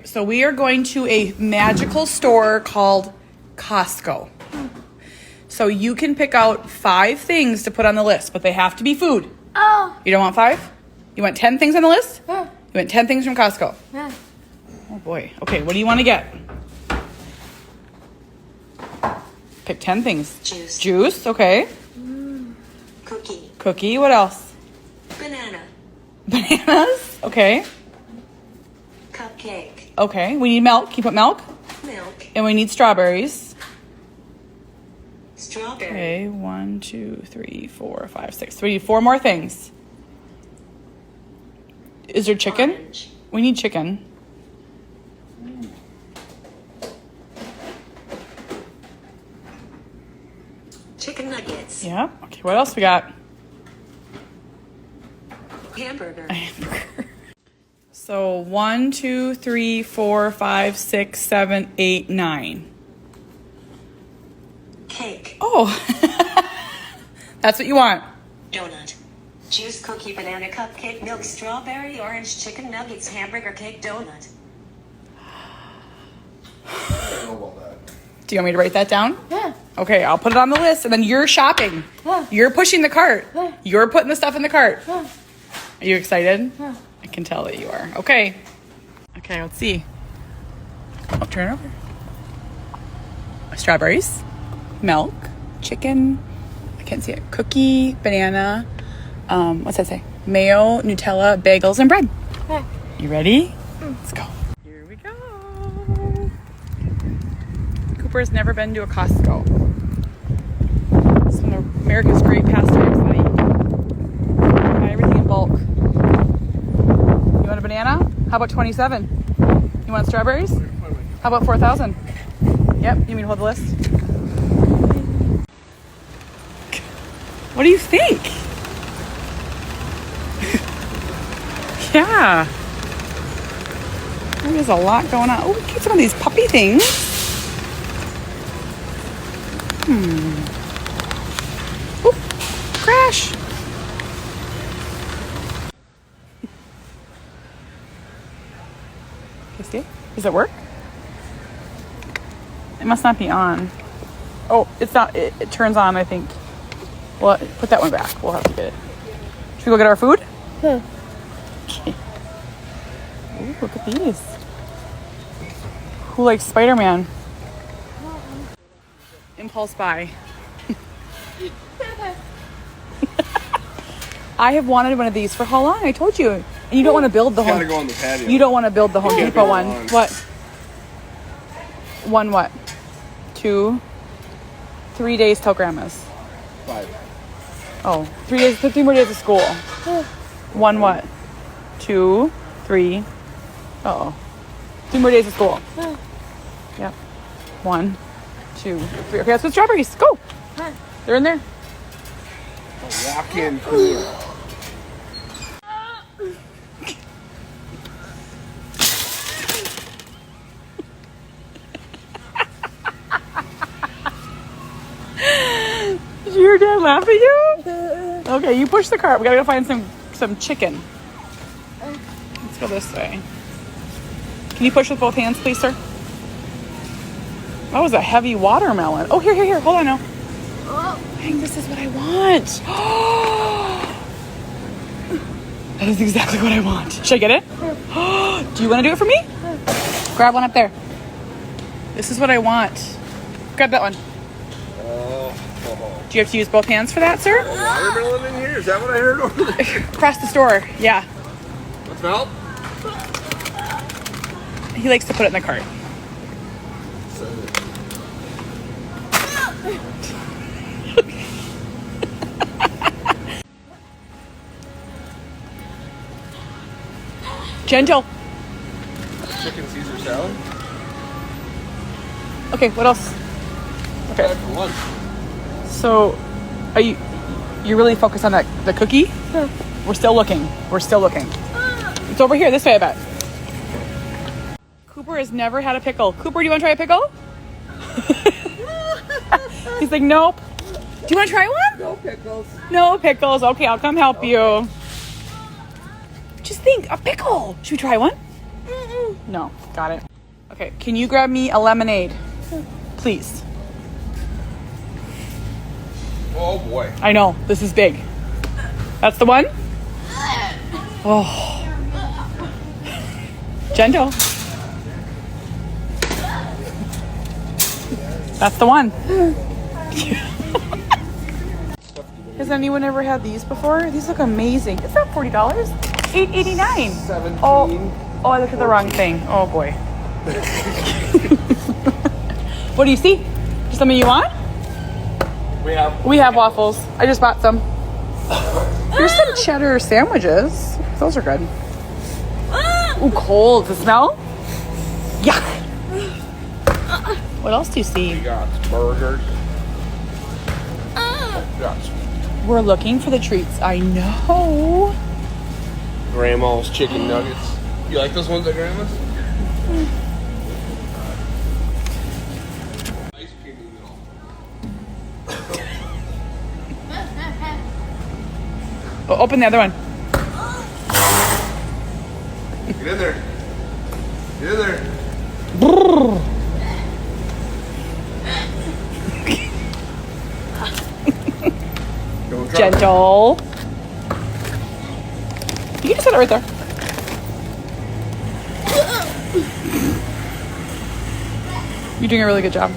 So we are going to a magical store called Costco. So you can pick out 5 things to put on the list, but they have to be food. Oh. You don't want 5? You want 10 things on the list? Yeah. You want 10 things from Costco? Yeah. Oh boy. Okay, what do you want to get? Pick 10 things. Juice. Juice, okay. Cookie. Cookie, what else? Banana. Bananas, okay. Cupcake. Okay, we need milk. Can you put milk? Milk. And we need strawberries. Strawberry. Okay, 1, 2, 3, 4, 5, 6. So we need 4 more things. Is there chicken? Orange. We need chicken. Chicken nuggets. Yeah. Okay, what else we got? Hamburger. A hamburger. So 1, 2, 3, 4, 5, 6, 7, 8, 9. Cake. Oh, that's what you want. Donut. Juice, cookie, banana, cupcake, milk, strawberry, orange, chicken nuggets, hamburger, cake, donut. I don't know about that. Do you want me to write that down? Yeah. Okay, I'll put it on the list, and then you're shopping. Yeah. You're pushing the cart. Yeah. You're putting the stuff in the cart. Yeah. Are you excited? Yeah. I can tell that you are. Okay. Okay, let's see. I'll turn it over. Strawberries, milk, chicken, I can't see it, cookie, banana, what's that say? Mayo, Nutella, bagels, and bread. Yeah. You ready? Let's go. Here we go. Cooper's never been to a Costco. It's one of America's great pastimes, buddy. Buy everything in bulk. You want a banana? How about 27? You want strawberries? How about 4,000? Yep, you mean to hold the list? What do you think? Yeah. There's a lot going on. Oh, look at some of these puppy things. Oh, crash. Okay, see? Does it work? It must not be on. Oh, it's not. It turns on, I think. Well, put that one back. We'll have to get it. Should we go get our food? Yeah. Okay. Ooh, look at these. Who likes Spider-Man? Impulse buy. I have wanted one of these for how long? I told you. And you don't want to build the It's home. gotta go on the patio. You don't want to build the Home Can't Depot be one. on. What? One what? 2, 3 days till grandma's. 5. Oh, 3 days, 3 more days of school. One what? 2, 3. Uh-oh. 3 more days of school. Yep. 1, 2, 3. Okay, let's put strawberries. Go. They're in there. Walk-in cooler. Did your dad laugh at you? Okay, you push the cart. We gotta go find some chicken. Let's go this way. Can you push with both hands, please, sir? That was a heavy watermelon. Oh, here. Hold on now. Dang, this is what I want. That is exactly what I want. Should I get it? Do you want to do it for me? Grab one up there. This is what I want. Grab that one. Do you have to use both hands for that, sir? Watermelon in here? Is that what I heard over there? Across the store, yeah. What's milk? He likes to put it in the cart. Gentle. Chicken Caesar salad? Okay, what else? Okay. For lunch. So, are you really focused on the cookie? Yeah. We're still looking. It's over here, this way, I bet. Cooper has never had a pickle. Cooper, do you want to try a pickle? He's like, nope. Do you want to try one? No pickles. No pickles. Okay, I'll come help you. Just think, a pickle. Should we try one? No, got it. Okay, can you grab me a lemonade? Please. Oh boy. I know, this is big. That's the one? Oh. Gentle. That's the one. Has anyone ever had these before? These look amazing. Is that $40? $8.89. 17. Oh, I looked at the wrong thing. Oh boy. What do you see? Something you want? We have waffles. I just bought some. Here's some cheddar sandwiches. Those are good. Ooh, cold. Does it smell? Yuck. What else do you see? We got burgers. Got We're looking for the treats. I know. Grandma's chicken nuggets. You like those ones at Grandma's? Ice cream in the middle. Oh, open the other one. Get in there. Get in there. Don't drop it. Gentle. You can just set it right there. You're doing a really good job.